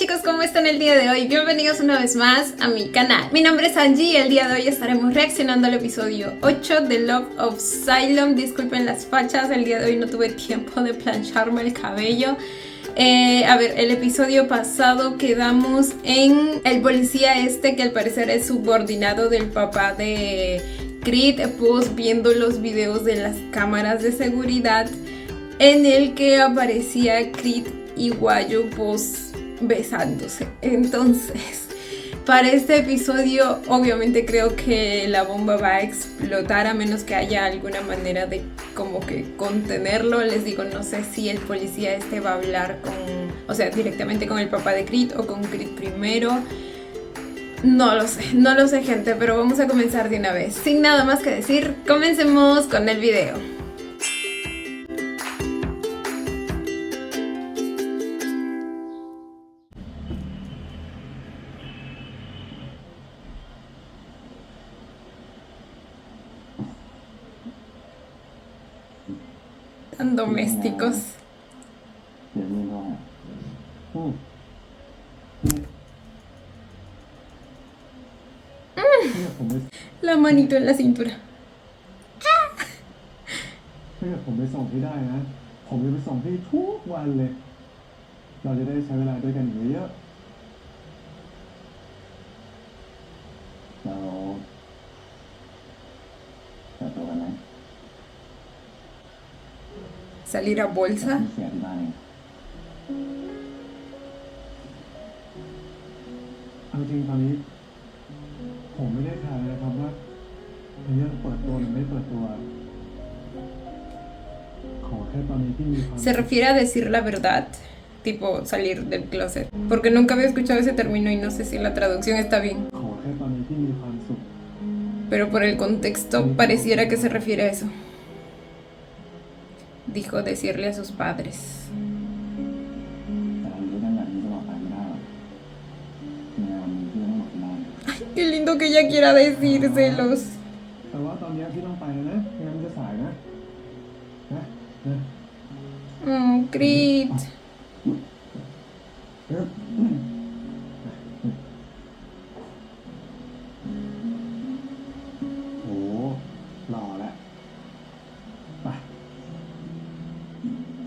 chicos, ¿cómo están el día de hoy? Bienvenidos una vez más a mi canal. Mi nombre es Angie y el día de hoy estaremos reaccionando al episodio 8 de Love of Asylum. Disculpen las fachas, el día de hoy no tuve tiempo de plancharme el cabello. A ver, el episodio pasado quedamos en el policía que al parecer es subordinado del papá de Creed, pues viendo los videos de las cámaras de seguridad en el que aparecía Creed y Guayo pues besándose. Entonces, para este episodio obviamente creo que la bomba va a explotar a menos que haya alguna manera de como que contenerlo. Les digo, no sé si el policía va a hablar directamente con el papá de Creed o con Creed primero. No lo sé gente, pero vamos a comenzar de una vez. Sin nada más que decir, comencemos con el video. Tan domésticos. La manito en la cintura. ถ้าเกิดผมไปส่งที่ได้นะผมจะไปส่งที่ทุกวันเลยเราจะได้ใช้เวลาด้วยกันเยอะๆเราจะตัวกันไหม Salir a bolsa. เสียที่บ้านเองเอาจริงตอนนี้ผมไม่ได้ถามนะครับว่าเรื่องเปิดตัวหรือไม่เปิดตัวขอแค่ตอนนี้ที่มีความ Se refiere a decir la verdad, tipo salir del closet. Porque nunca había escuchado ese término y no sé si la traducción está bien. ขอแค่ตอนนี้ที่มีความสุข Pero por el contexto pareciera que se refiere a eso. Dijo decirle a sus padres. แต่เราอยู่ด้วยกันแบบนี้ตลอดไปไม่ได้หรอกในวันนี้พี่ต้องหมดเวลา Qué lindo que ella quiera decírselos. แต่ว่าตอนนี้พี่ต้องไปแล้วนะไม่งั้นมันจะสายนะ Creed. โหหล่อแล้วไป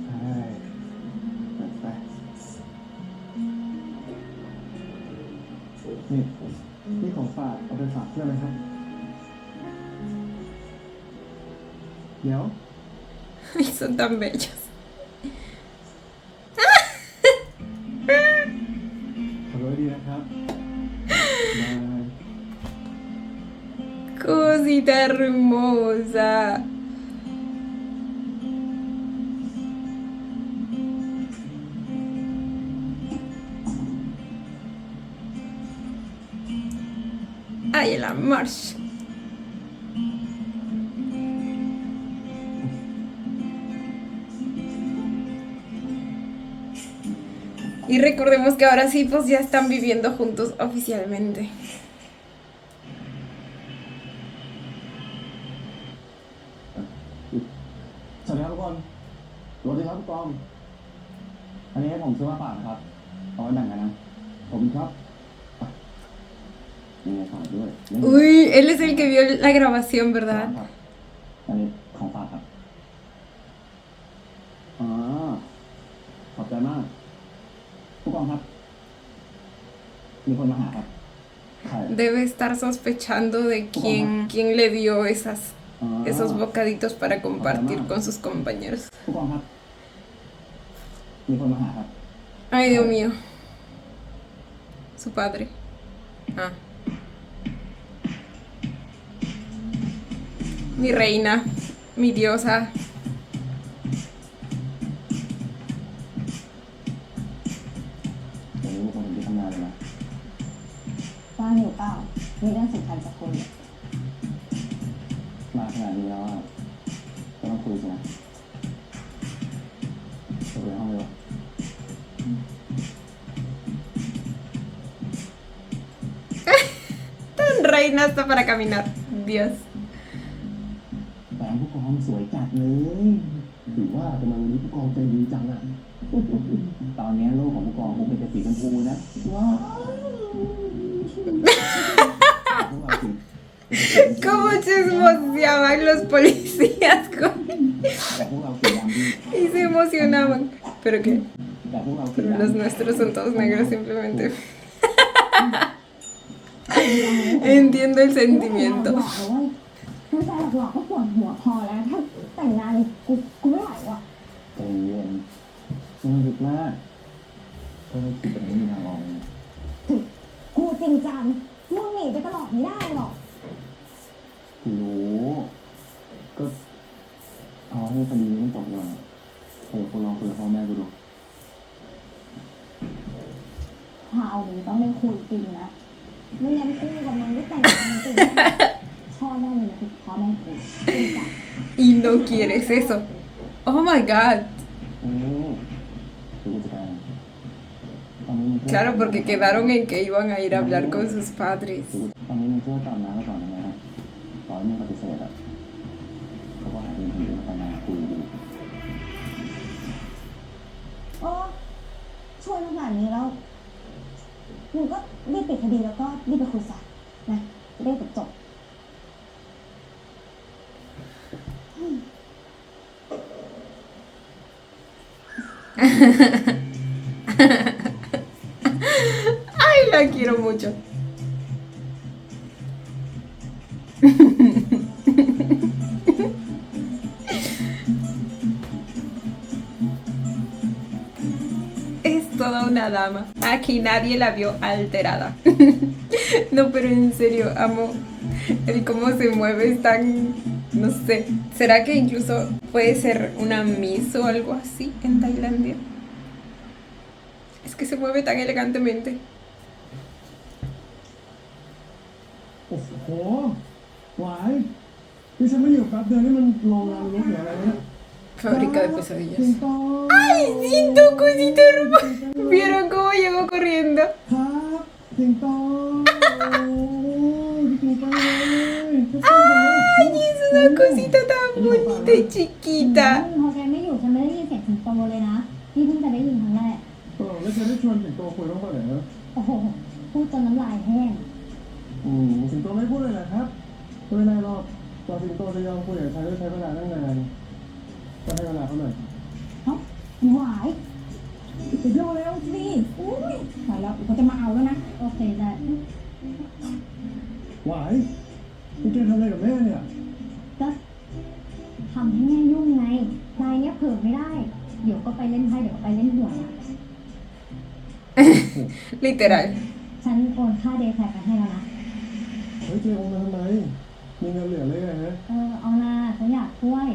ใช่ไปนี่ของฝากเอาไปฝากเพื่อนไหมครับเดี๋ยว Ay, son tan bellos. ขับรถดีนะครับบาย Cosita hermosa. Ay, el amor. Y recordemos que ahora sí, pues ya están viviendo juntos oficialmente. สวัสดีครับทุกคนสวัสดีครับทุกกองอันนี้ผมซื้อมาฝากนะครับเอาไว้แบ่งกันนะผมครับนี่ฝากด้วย Uy, él es el que vio la grabación, ¿verdad? อันนี้ของฝากครับขอบใจมากผู้กองครับมีคนมาหาครับ Debe estar sospechando de quién le dio esos bocaditos para compartir con sus compañeros. ผู้กองครับมีคนมาหาครับ Ay, Dios mío. Su padre. Ah. Mi reina, mi diosa. เดี๋ยวนี้มีคนที่ทำงานเลยนะ ว่างอยู่เปล่า มีเรื่องสำคัญจะคุย มาขนาดนี้แล้วอะก็ต้องคุยสินะไปห้องเลยวะ Tan reina hasta para caminar. Dios. แต่ผู้กองสวยจัดเลยหรือว่าทำไมวันนี้ผู้กองใจดีจังอะ ตอนนี้ลูกของผู้กองคงเป็นสีชมพูนะว้าวพวกเราสิ ¿Cómo chismoseaban los policías con... แต่พวกเราสีดำพี่ y se emocionaban? ¿Pero qué? แต่พวกเราสี Pero ดำ los nuestros son todos negros simplemente. Entiendo el ไม่ sentimiento. หลอกเลยว่าผู้ชายหลอกๆก็ปวดหัวพอแล้วถ้าแต่งงานกูไม่ไหวว่ะ ใจเย็นมันหยุดมากก็ไม่คิดแบบนี้มีทางออกเลย กูจริงจังมึงหนีไปตลอดไม่ได้หรอก รู้ก็เอาให้คดีนี้มันจบก่อนโอ้คนลองคุยกับพ่อแม่กูดู คราวนี้ต้องได้คุยจริงนะไม่งั้นกูกับมึงไม่แต่งงานจริงพ่อแม่มึงคือพ่อแม่กูจริงจัง Y no quieres eso. Oh my god. คือกูจะไปตอนนี้มึง Claro, porque quedaron en que iban a ir a hablar con sus padres. ตอนนี้มึงช่วยตามน้าไปก่อนนะตอนนี้มึงปฏิเสธอ่ะเขาก็หาเงินคนอื่นมามาคุยดู โอ้ช่วยขนาดนี้แล้วมึงก็รีบปิดคดีแล้วก็รีบไปคุยซะนะจะได้จบ Ay, la quiero mucho. Es toda una dama. Aquí nadie la vio alterada. No, pero en serio, amo el cómo se mueve. Es tan... No sé. ¿Será que incluso puede ser una Miss o algo así en Tailandia? Es que se mueve tan elegantemente. โอ้โหหวายที่ฉันไม่อยู่แป๊บเดียวนี่มันโรงงานรถหรืออะไรเนี่ย Fábrica de สิง pesadillas. โต ¡Ay, siento cosita hermosa! ¿Vieron cómo llegó corriendo? ครับสิงโตสิงโตเลย ¡Ay, es una cosita tan bonita y chiquita! พอแกไม่อยู่ฉันไม่ได้ยินเสียงสิงโตเลยนะพี่เพิ่งจะได้ยินครั้งแรก แล้วจะได้ชวนสิงโตคุยบ้างป่ะเนี่ยฮะ โอ้โหพูดจนน้ำลายแห้ง สิงโตไม่พูดเลยนะครับไม่เป็นไรหรอกกว่าสิงโตจะยอมคุยกับฉันก็ใช้เวลาตั้งนานก็ให้เวลาเขาหน่อย เอ้าหวายไปเร็วเร็วสิอุ้ยหวายแล้วเขาจะมาเอาแล้วนะโอเคได้ หวายนี่แกทำอะไรกับแม่เนี่ย ก็ทำให้แม่ยุ่งไงนายเนี้ยเผิ่ไม่ได้ เดี๋ยวก็ไปเล่นไพ่เดี๋ยวก็ไปเล่นหวยอ่ะ Literal. ฉันโอนค่าเดย์แท็กไปให้แล้วนะ เฮ้ยเจโอนมาทำไมมีเงินเหลือเลยไงฮะ เอานาฉันอยากช่วย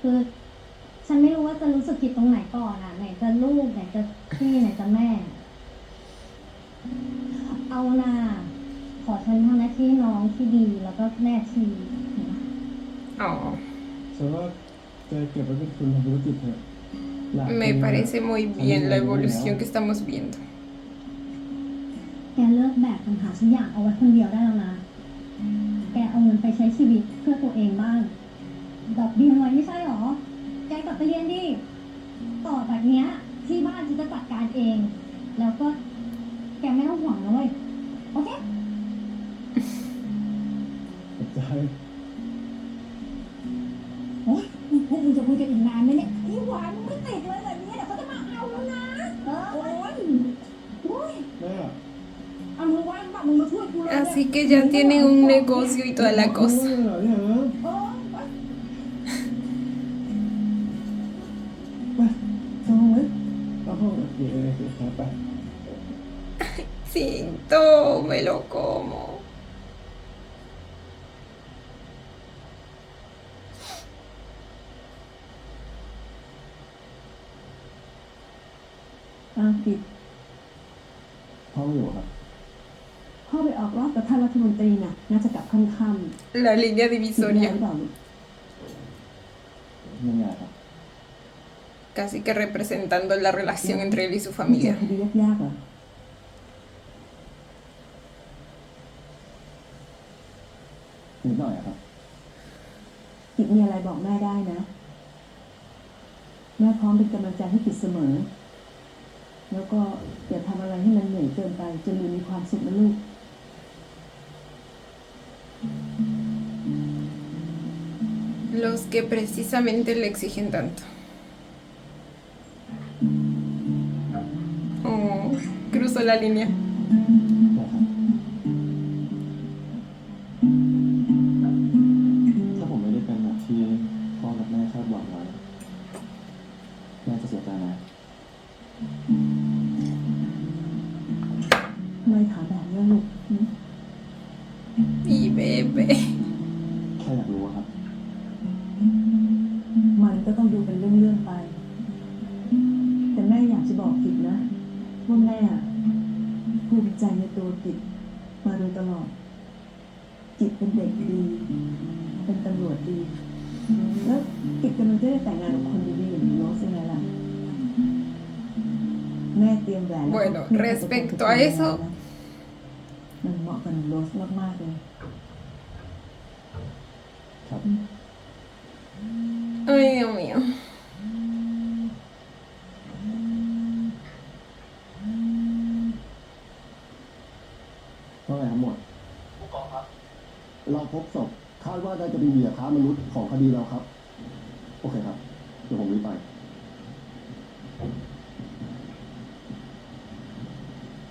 คือ ฉันไม่รู้ว่าจะรู้สึกผิดตรงไหนก่อนอ่ะ ไหนจะลูกไหนจะพี่ไหนจะแม่ เอานาขอฉันทำหน้าที่น้องที่ดีแล้วก็แม่ที่ดีเห็นไหม Oh, ฉันว่าแกเก็บไว้เป็นทุนทำธุรกิจเถอะ me parece muy bien la evolución que estamos viendo. แกเลิกแบกปัญหาทุกอย่างเอาไว้คนเดียวได้แล้วนะ แกเอาเงินไปใช้ชีวิตเพื่อตัวเองบ้าง ดอกเบี้ยน้อยไม่ใช่หรอ แกกลับไปเรียนดิ ต่อจากเนี้ย ที่บ้านฉันจะจัดการเอง แล้วก็แกไม่ต้องห่วงนะเว้ย โอเค ขอบใจ โอ๊ยพวกมึงจะคุยกันอีกนานไหมเนี่ยไอ้หวานมึงไม่ติดเลยแบบนี้เดี๋ยวเขาจะมาเอาแล้วนะ โอ๊ยโอ๊ย แม่ เอามึงว่างปะมึงมาช่วยกูเลย Así que ya tienen un negocio y toda la cosa. เหรอเนี่ยฮะ โอ๊ย ไปเข้าห้องไหมเข้าห้องโอเคครับไป Siento, me lo como. ปิด ห้องอยู่ครับ พ่อไปออกรอบกับท่านรัฐมนตรีน่ะ น่าจะกลับค่ำ La línea ๆ divisoria. ไม่อยากครับ Casi que representando la relación entre él y su familia. คดียากๆเหรอ นิดหน่อยครับ กิจมีอะไรบอกแม่ได้นะ ไ แม่พร้อมเป็นกำลังใจให้กิจเสมอ แล้วก็อย่าทำอะไรให้มันเหนื่อยเกินไปจนมันมีความสุขนะลูก Los que precisamente le exigen tanto. Oh, cruzó la línea. ถ้าผมไม่ได้เป็นแบบที่พ่อกับแม่คาดหวังไว้แม่จะเสียใจไหม ไม่ถามแบบนี้ลูก Y bebé. แค่อยากรู้อะครับ มันก็ต้องดูเป็นเรื่องๆไป แต่แม่อยากจะบอกกิจนะว่าแม่ภูมิใจในตัวกิจมาโดยตลอด กิจเป็นเด็กดี เป็นตำรวจดี แล้วกิจกำลังจะได้แต่งงานกับคนดีๆอย่างน้องใช่ไหมล่ะ แม่เตรียมแหวน Bueno, respecto a eso, มันเหมาะกับโรสมากๆเลย ครับ ay Dios mío. ว่าไงทั้งหมดผู้กองครับ เราพบศพคาดว่าน่าจะเป็นเหยื่อค้ามนุษย์ของคดีเราครับ โอเคครับ เดี๋ยวผมรีบไป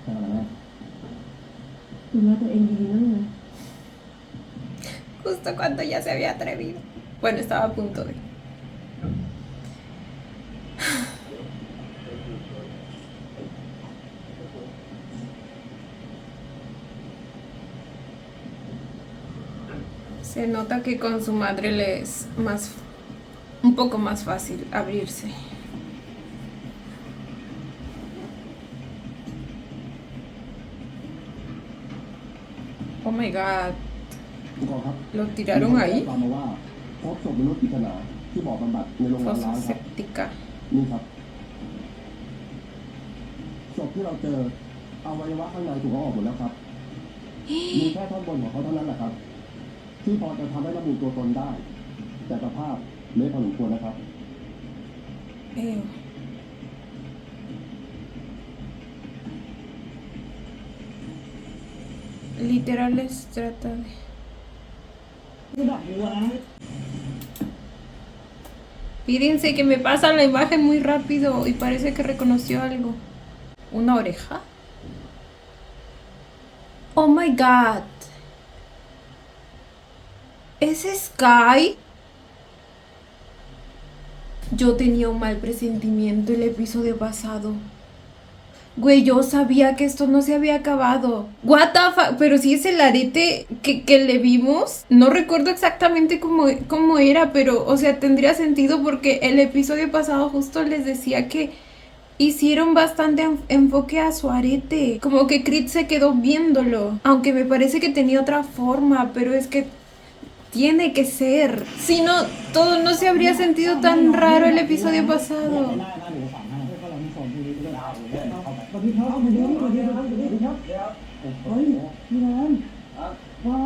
เป็นอะไรแม่ ดูแลตัวเองดีๆนะลูกนะ Justo cuando ya se había atrevido. Bueno, estaba a punto de. Se nota que con su madre le es más, un poco más fácil abrirse. Oh my god, ผู้กองครับ lo tiraron มีคน ahí. แจ้งมาว่าพบศพมนุษย์ปริศนาที่บ่อบำบัดในโรงงาน Fosa ร้างครับ séptica. นี่ครับศพที่เราเจออวัยวะข้างในถูกเอาออกหมดแล้วครับ มีแค่ท่อนบนของเขาเท่านั้นแหละครับ ที่พอจะทำให้ระบุตัวตนได้ แต่สภาพเละพอสมควรนะครับ Ew. Literal les trata de... ไม่บอกวัวนะ Fíjense que me pasa la imagen muy rápido y parece que reconoció algo. ¿Una oreja? Oh my god. ¿Es Sky? Yo tenía un mal presentimiento el episodio pasado. Güey, yo sabía que esto no se había acabado. What the fuck? Pero si es el arete que le vimos. No recuerdo exactamente cómo era, pero, o sea, tendría sentido porque el episodio pasado justo les decía que hicieron bastante enfoque a su arete. Como que Crit se quedó viéndolo. Aunque me parece que tenía otra forma, pero es que tiene que ser. Si no, todo no se habría sentido tan raro el episodio pasado. สวัสดีครับสวัสดีครับสวัสดีครับสวัสดีครับเฮ้ยพี่น้ำว่า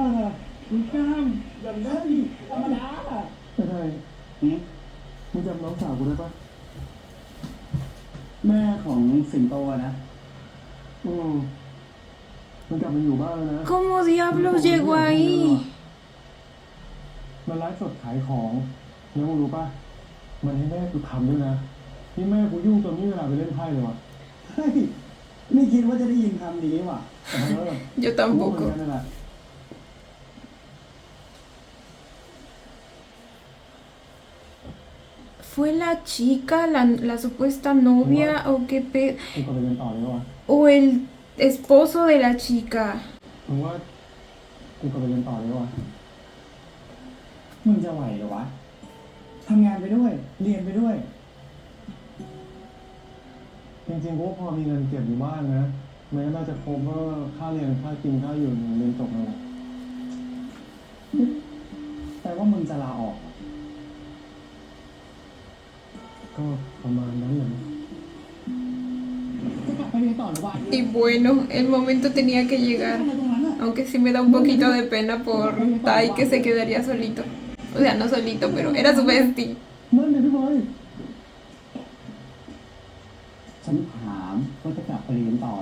คุณกล้ามอย่างนั้นธรรมดา ไม่ได้ มึงจำน้องสาวกูได้ปะ แม่ของสิงโตอะนะ มันกลับมาอยู่บ้านแล้วนะ ¿Cómo diablos llegó ahí? มันไลฟ์สดขายของแล้วมึงรู้ปะมันให้แม่กูทำด้วยนะนี่แม่กูยุ่งจนไม่มีเวลาไปเล่นไพ่เลยวะ เฮ้ย ไม่คิดว่าจะได้ยินคำนี้ว่ะ Yo กูเหมือน tampoco. กันนั่นแหละ ¿Fue la chica, la supuesta novia o qué กูกลับไปเรียนต่อเลยวะ o el esposo de la chica? มึงว่ากูกลับไปเรียนต่อเลยวะ มึงจะไหวเหรอวะ ทำงานไปด้วย เรียนไปด้วย จริงๆกูว่าพอมีเงินเก็บอยู่บ้านนะมันก็น่าจะครบว่าค่าเรียนค่ากินค่าอยู่เรียนจบแล้ว แต่ว่ามึงจะลาออก ก็ประมาณนั้นแหละ จะกลับไปเรียนต่อหรือวะ Y bueno, el momento tenía que llegar. Aunque sí me da un poquito de pena por Tai que se quedaría solito. O sea, no solito, pero era su bestie. นั่นเลยพี่บอย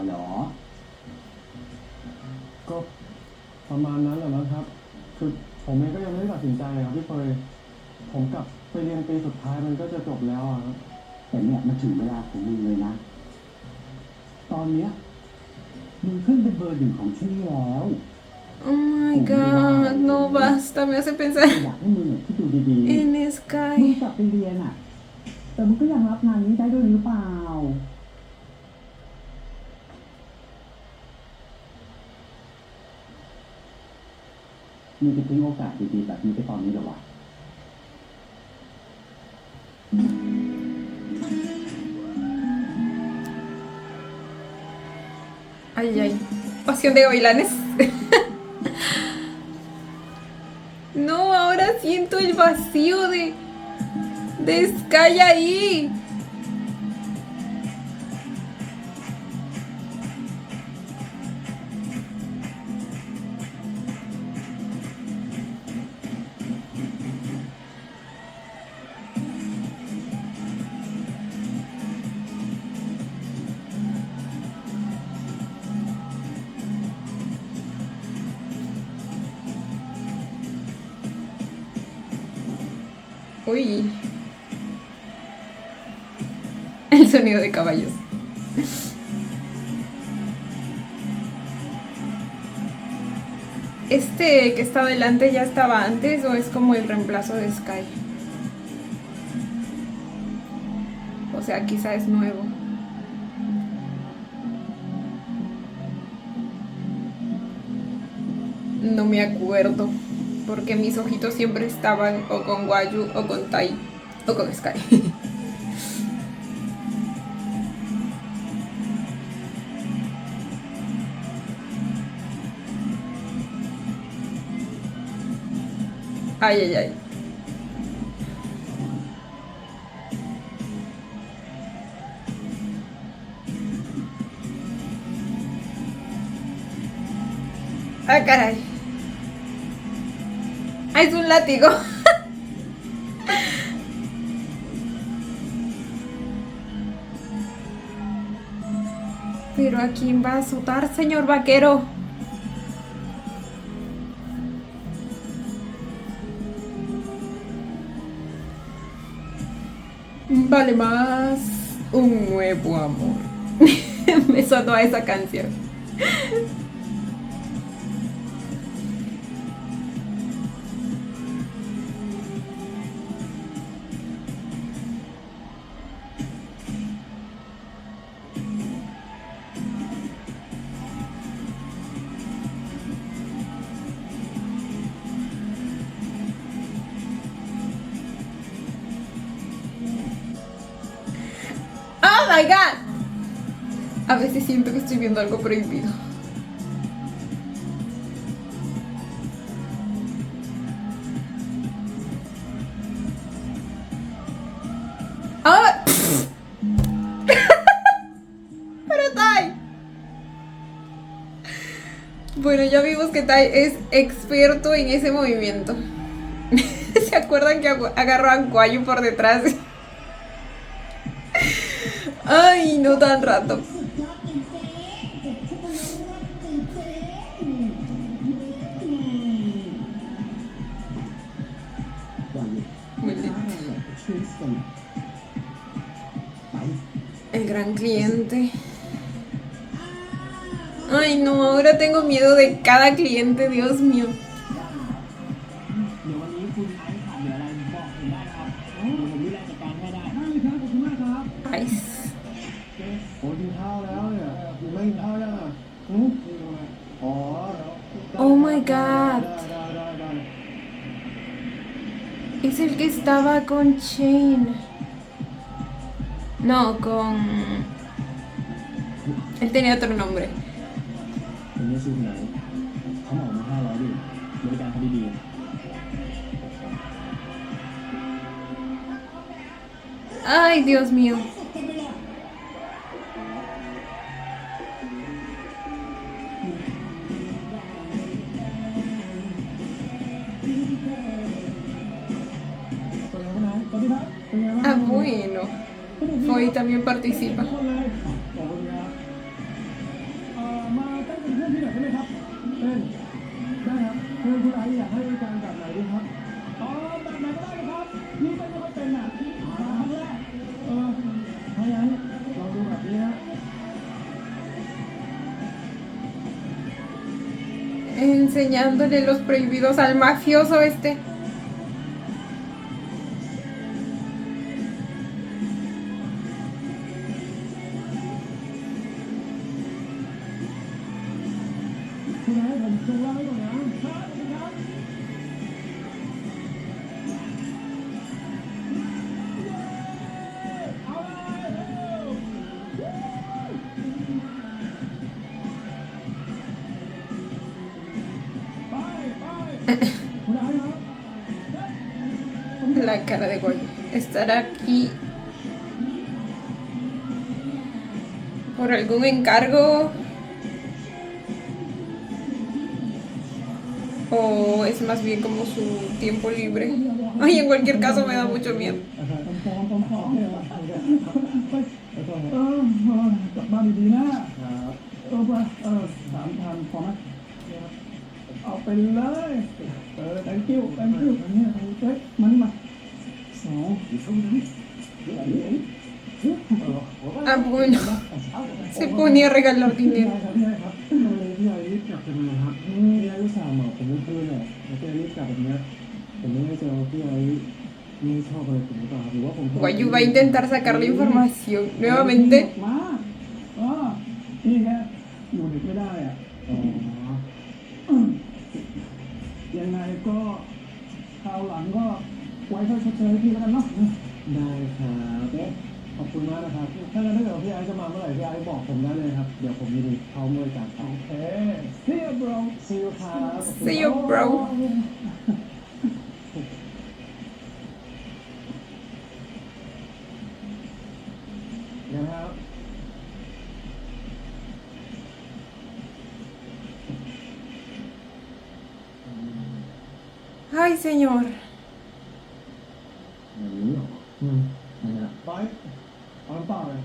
เหรอ ก็ประมาณนั้นแหละมั้งครับ คือผมเองก็ยังไม่ได้ตัดสินใจครับพี่เฟยผมกลับไปเรียนปีสุดท้ายมันก็จะจบแล้วอะครับ แต่เนี่ยมันถึงเวลาของมึงเลยนะ ตอนเนี้ยมึงขึ้นเป็นเบอร์หนึ่งของที่นี่แล้ว Oh my god, no basta, me hace pensar อยากให้มึงเนี่ยคิดดูดี en ๆ มึง Sky. กลับไปเรียนอ่ะ แต่มึงก็ยังรับงานนี้ได้ด้วยหรือเปล่า มึงจะทิ้งโอกาสดีๆแบบนี้ไปตอนนี้เหรอวะ Ay, ay. Pasión de Gavilanes. No, ahora siento el vacío de Sky ahí. Uy. El sonido de caballos. ¿Este que está delante ya estaba antes o es como el reemplazo de Sky? O sea, quizá es nuevo. No me acuerdo. Porque mis ojitos siempre estaban o con Wayu o con Tai o con Sky. Ay, ay, ay. Ah, caray. Ah, es un látigo. Pero ¿a quién va a azotar, señor vaquero? Vale más un nuevo amor. Me sonó a esa canción. ¡Oh my god! A veces siento que estoy viendo algo prohibido. ¡Ah! ¡Pero Tai! Bueno, ya vimos que Tai es experto en ese movimiento. ¿Se acuerdan que agarró a Guayu por detrás? Ay, no tan rato. Muy lindo. El gran cliente. Ay, no, ahora tengo miedo de cada cliente, Dios mío. Ay. โอ้กินข้าวแล้วเนี่ยยังไม่กินข้าวยังอ่ะอ๋อ Oh my god. ได้ Es el que estaba con Shane. No, con... Él tenía otro nombre. ผมไม่ซื้อไหนเขาเหมามา500ดิบริการเขาดี Ay, Dios mío. Ah, bueno. Foy también participa. ที่ไหนใช่ไหมครับเต้นได้ครับคุณไอซ์อยากให้บริการแบบไหนดีครับอ๋อแบบไหนก็ได้ครับนี่เป็นไม่ค่อยเป็นอ่ะครั้งแรกถ้างั้นลองดูแบบนี้ฮะ Enseñándole los prohibidos al mafioso este. คุณไอซ์ผมชงเหล้าให้ก่อนนะครับครับ เอาเลยเร็วไปคุณไอซ์ครับ La cara de Goyo. ¿Estará aquí por algún encargo? ¿O es más bien como su tiempo libre? Ay, en cualquier caso me da mucho miedo. กลับบ้านดีๆนะครับไป3,000พอไหมเอาไปเลยthank you อันนี้เฮ้ยมานี่มาAh, bueno. Se ponía a regalar dinero. พี่ไอรีบกลับจังเลยครับพี่ไออุตส่าห์บอกผมเมื่อคืนเนี่ยแล้วพี่ไอรีบกลับแบบเนี้ยผมไม่แน่ใจว่าพี่ไอไม่ชอบอะไรผมหรือเปล่าหรือว่าผม Guayu va a intentar sacar la información nuevamente. มานี่แค่อยู่ดึกไม่ได้อ่ะยังไงก็คราวหลังก็ไว้ค่อยชดเชยพี่แล้วกันเนาะได้ครับขอบคุณมากนะครับถ้างั้นถ้าเกิดพี่ไอซ์จะมาเมื่อไหร่พี่ไอซ์บอกผมได้เลยครับเดี๋ยวผมยินดีพร้อมบริการโอเค See you bro See you ครับ See you, bro. นะครับ Ay, señor. อย่างนี้เหรอนั่นแหละ ไปเอาน้ำเปล่าเลย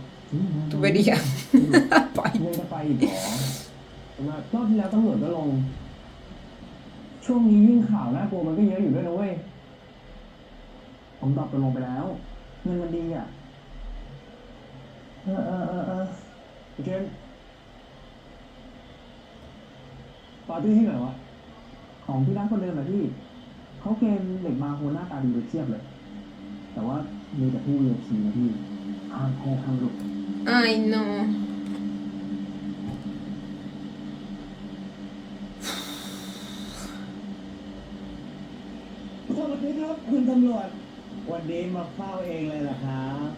Tubería. Bye. ยังจะไปอีกเหรอ รอบที่แล้วตำรวจก็ลง ช่วงนี้ยิ่งข่าวน่ากลัวมันก็เยอะอยู่ด้วยนะเว้ย ผมดรอปลงไปแล้ว เงินมันดีอ่ะ พี่เกมปาร์ตี้ที่ไหนวะ ของที่ร้านคนเดิมอะพี่ เขาเกมเหล็กบาร์โฮหน้าตาดีไปเทียบเลย แต่ว่ามีแต่ผู้เลือกทีนะพี่ห้ามแพ้ห้ามหลุด Ay, no. สวัสดีครับคุณตำรวจวันนี้มาเฝ้าเองเลยเหรอครับ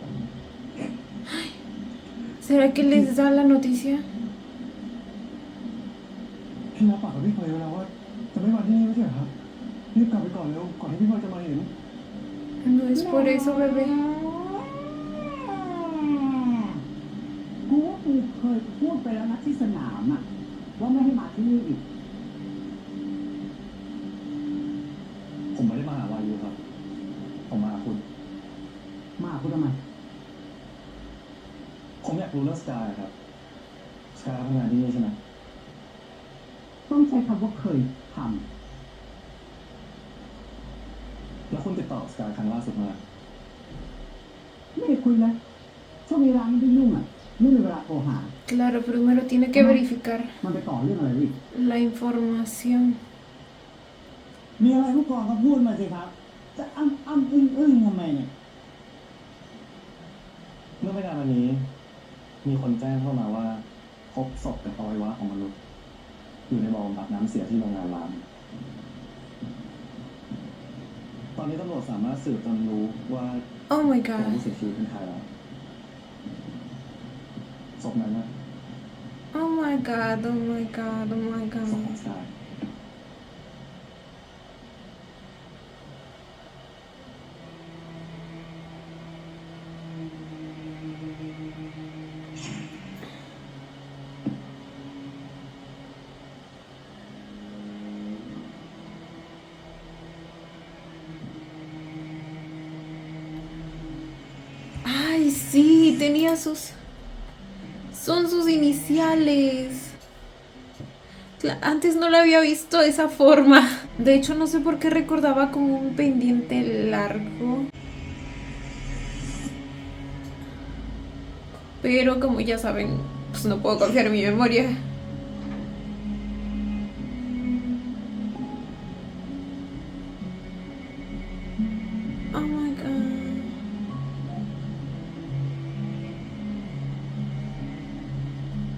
¿Será que les da la noticia? พี่รับปากกับพี่เฟยไว้แล้วว่าจะไม่มาที่นี่ไม่ใช่เหรอครับรีบกลับไปก่อนเร็วก่อนที่พี่เฟยจะมาเห็น No es por eso, bebé. กูว่ากูเคยพูดไปแล้วนะที่สนามอะว่าไม่ให้มาที่นี่อีก ผมไม่ได้มาหาวายุครับ ผมมาหาคุณ มาคุณทำไม ผมอยากรู้เรื่องสกายครับ สกายทำงานที่นี่ใช่ไหม ต้องใช้คำว่าเคยท แล้วคุณติดต่อสกายครั้งล่าสุดเมื่อไหร่ ำไม่ได้คุยเลยช่วงนี้ร้านมันยุ่งอะไม่มีเวลาโทรหา Claro, primero tiene que verificar มันไปต่อเรื่องอะไรอีก la información. มีอะไรผู้กองก็พูดมาสิครับ จะอึ้งทำไมเนี่ย เมื่อไม่นานมานี้ มีคนแจ้งเข้ามาว่าพบศพเป็นอวัยวะของมนุษย์ อยู่ในบ่อบำบัดน้ำเสียที่โรงงานราม ตอนนี้ตำรวจสามารถสืบจนรู้ว่า Oh my ตัว god. ผู้เสียชีวิตเป็นใครแล้วศพนั้นนะ Oh my god, oh my god, oh my ศพข god. องสกาย Ay, sí, tenía sus... Son sus iniciales. Antes no lo había visto de esa forma. De hecho, no sé por qué recordaba como un pendiente largo. Pero como ya saben, pues no puedo confiar en mi memoria. Oh my god.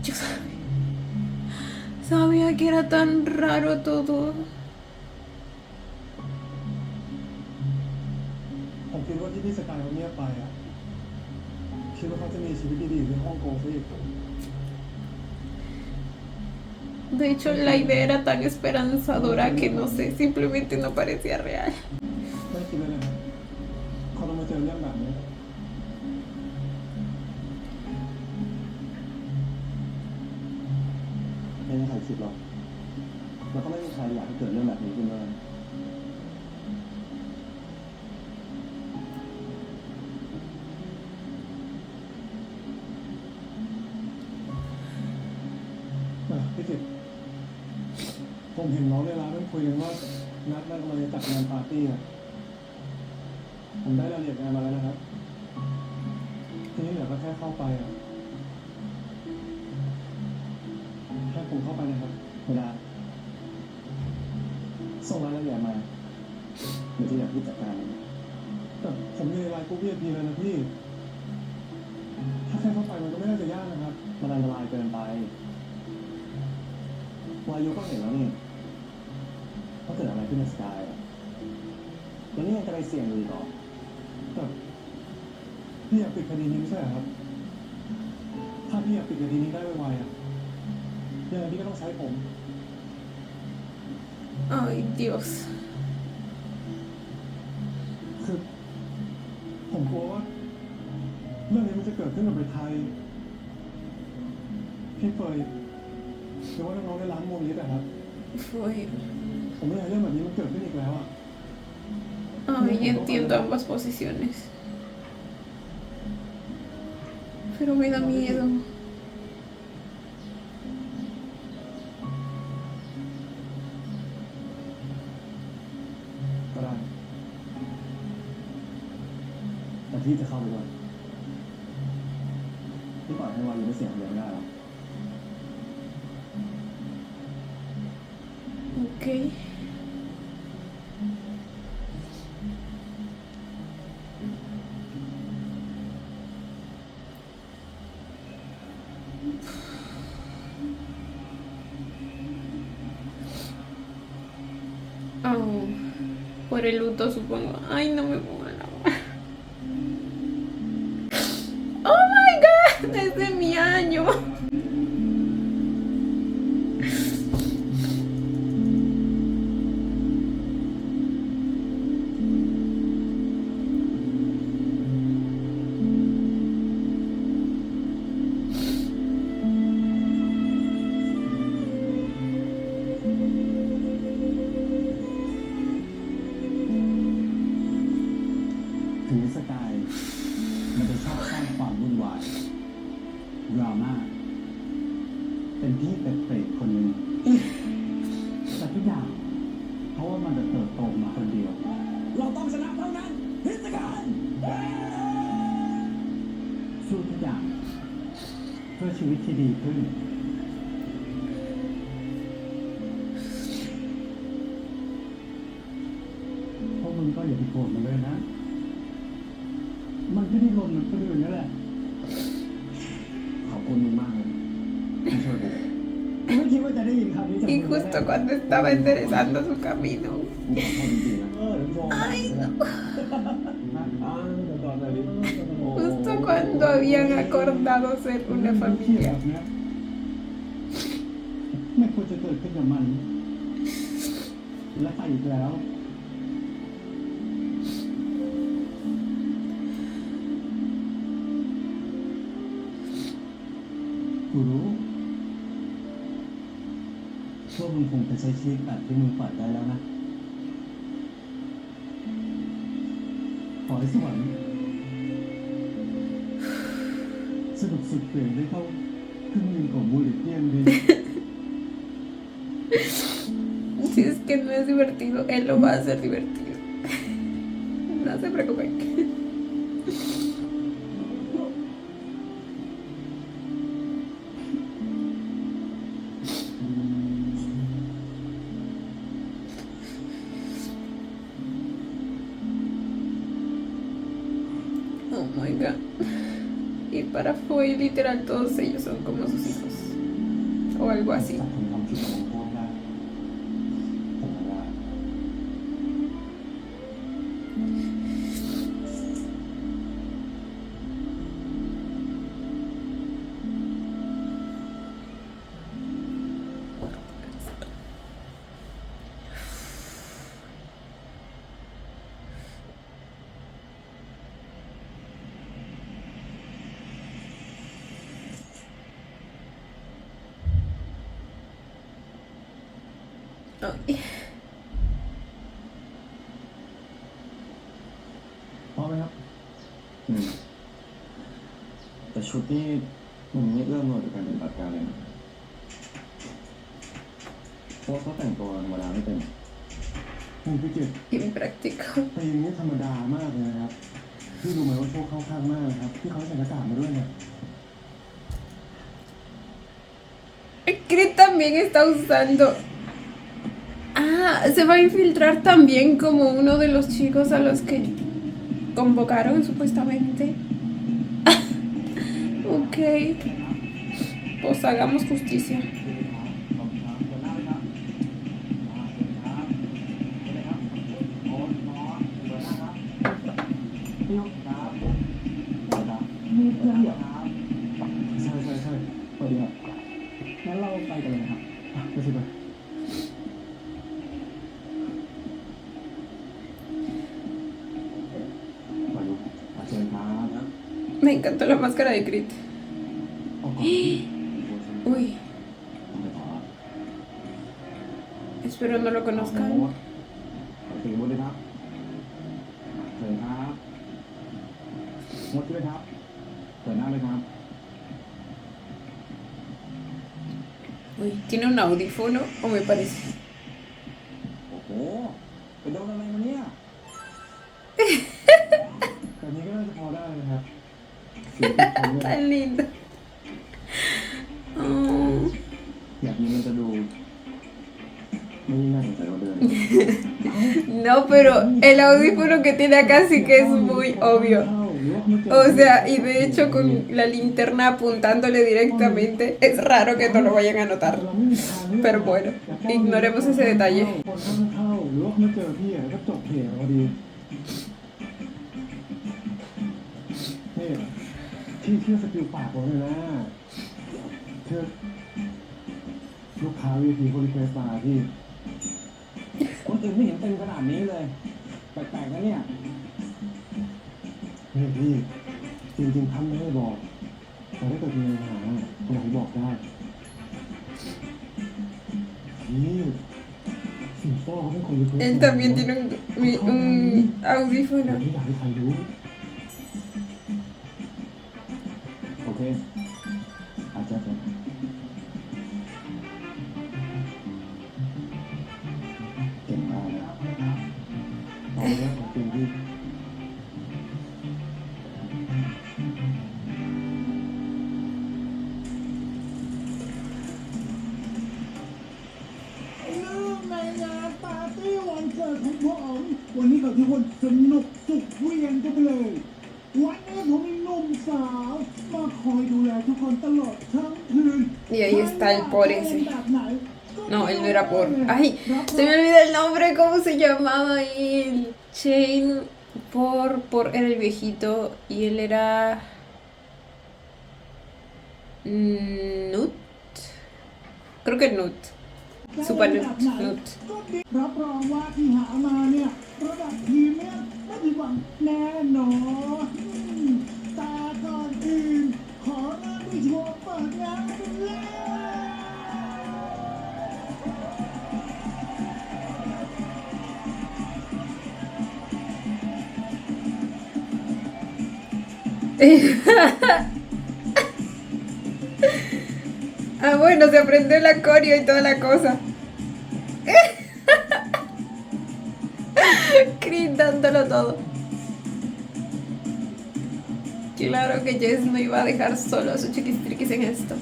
Yo sabía que era tan raro todo. ผมคิดว่าที่พี่สกายเขาเงียบไปอ่ะคิดว่าเขาจะมีชีวิตดีๆที่ฮ่องกงซะอีก De hecho, la idea era tan esperanzadora que no sé, simplemente no parecía real. ไม่คิดเลยนะครับเขาต้องมาเจอเรื่องแบบนี้ ไม่มีใครคิดหรอกแล้วก็ไม่มีใครอยากให้เกิดเรื่องแบบนี้ขึ้นเลย พี่กิตผมเห็นน้องในร้านนั่งคุยกันว่านัดนั่งกำลังจะจัดงานปาร์ตี้อ่ะผมได้รายละเอียดงานมาแล้วนะครับทีนี้เหลือก็แค่เข้าไปอ่ะแค่ผมเข้าไปนะครับ ไม่ได้ส่งรายละเอียดมาเดี๋ยวที่อยากพี่จัดการมัน แต่ผมมีไลน์กรุ๊ป VIP แล้วนะพี่ถ้าแค่เข้าไปมันก็ไม่น่าจะยากนะครับ มันอันตรายเกินไปวายุก็เห็นแล้วนี่ว่าเกิดอะไรขึ้นในสกายอะแล้วนี่ยังจะไปเสี่ยงอยู่อีกเหรอ แต่พี่อยากปิดคดีนี้ไม่ใช่เหรอครับ ถ้าพี่อยากปิดคดีนี้ได้ไวๆอ่ะยังไงพี่ก็ต้องใช้ผม Ay, Dios. คือผมกลัวว่าเรื่องนี้มันจะเกิดขึ้นกับไปไทยพี่เฟยหรือว่าน้องๆในร้านโมลิสอะครับ Fue. ผมไม่อยากให้เรื่องแบบนี้มันเกิดขึ้นอีกแล้วอ่ะ Ay, entiendo ambas posiciones. Pero me da miedo. ก็ได้แต่พี่จะเข้าไปด้วยพี่ปล่อยให้วายุไปเสี่ยงเดียวไม่ได้หรอก Ok. Oh, por el luto supongo. Ay, no me pongo la mano. Oh my god, es de mi año.ถึงสกายมันจะชอบสร้างความวุ่นวายดราม่าเป็นพี่เป็ดเปรตคนหนึ่งแต่ทุกอย่างเพราะว่ามันจะเติบโตมาคนเดียว เราต้องชนะเท่านั้นพิสการ สู้ทุกอย่างเพื่อชีวิตที่ดีขึ้นพวกมึงก็อย่าไปโกรธมันเลยนะ มันก็ได้ลนมันก็อื่นนั่นแหละขอบคุณมึงมากเลยที่ช่วยกูไม่คิดว่าจะได้ยินคำนี้จากมึ Y ง justo cuando estaba enderezando su camino. ขอบคุณจริงๆนะ Ay, no. เดี๋ยวก่อนเลยดิ Justo cuando habían acordado ser una แบ familia. บเนี้ยไม่ควรจะเกิดขึ้นกับมัน และใครอีกแล้วกูรู้ว่ามึงคงจะใช้ชีวิตแบบที่มึงฝันได้แล้วนะ ขอให้สวรรค์สนุกสุดเปลี่ยนได้เข้าครึ่งหนึ่งของมูลิเตียนดี que no es divertido, él lo va a hacer divertido. No se preocupen. Oh my god. Y para Foy, literal, todos ellos son como sus hijos. O algo así. คุณทำผิดลงโทษได้ผมว่า Ay. พร้อมไหมครับแต่ชุดนี้มันไม่เอื้อมหน่วยกับการปฏิบัติการเลยนะเพราะเขาแต่งตัวธรรมดาไม่เป็น คุณพิจิตร Impráctico. แต่อย่างนี้ธรรมดามากเลยนะครับพี่รู้ไหมว่าโชคเข้าข้างมากนะครับที่เขาใส่หน้ากากมาด้วยเนี่ย Chris también está usando. Ah, se va a infiltrar también como uno de los chicos a los que convocaron supuestamente. Ok. Pues hagamos justicia. มีเพื่อนเหรอ ใช่สวัสดีครับ งั้นเราไปกันเลยนะครับ ไปสิไป ไปดูเชิญครับ Me encantó la máscara de Crit. ออกก่อนพี่ Uy, ต้องไปต่อ espero no lo conozcan. ไปถึงบนเลยครับเชิญครับงดด้วยครับเชิญหน้าเลยครับ Uy, ¿tiene un audífono o me parece? โอ้โหไปโดนอะไรมาเนี่ย แบบนี้ก็น่าจะพอได้นะครับ Tan lindo. Oh. แบบนี้มันจะดูไม่น่าสนใจกว่าเดิม No, pero el audífono que tiene acá sí que es muy obvio. O sea, y de hecho con la linterna apuntándole directamente, es raro que no lo vayan a notar. Pero bueno, ignoremos ese detalle. คนเข้าหรือว่าเขามาเจอพี่ก็จบเพจพอดีนี่พี่เชื่อสกิลปากผมเลยนะเชื่อลูกค้า VIP คนรีเควสมาพี่ คนอื่นไม่เห็นเต็มขนาดนี้เลย แปลกๆนะเนี่ย นี่พี่จริงๆท่านไม่ให้บอกแต่ถ้าเกิดมีปัญหาคนไหนบอกได้นี่สิงโตเขาเป็นคนรีเควส Él también tiene un audífono. ไม่อยากให้ใครรู้ โอเค อาจจะเป็นเก่งมากนะ เอาแล้วของจริงพี่ เนื่องในงานปาร์ตี้วันเกิดของผมวันนี้กับทุกคนสนุกสุดเหวี่ยงกันไปเลย วันนี้ผมมีหนุ่มสาวมาคอยดูแลทุกคนตลอดทั้งคืน Y ahí está el por ese. แบบไหน No, él no era por. Ay, se me olvida el nombre, ¿cómo se llamaba él? Shane era el viejito y él era. Nut. Creo que Nut. Super Nut. Nut. รับรองว่าที่หามาเนี่ยระดับพรีเมียมไม่ผิดหวังแน่นอนแต่ก่อนอื่นขอเริ่มด้วยโชว์เปิดงานกันเลย Ah, bueno, se aprendió el acorio y toda la cosa. Chris dándolo todo. Claro que Jess no iba a dejar solo a su chiquistriquis en esto.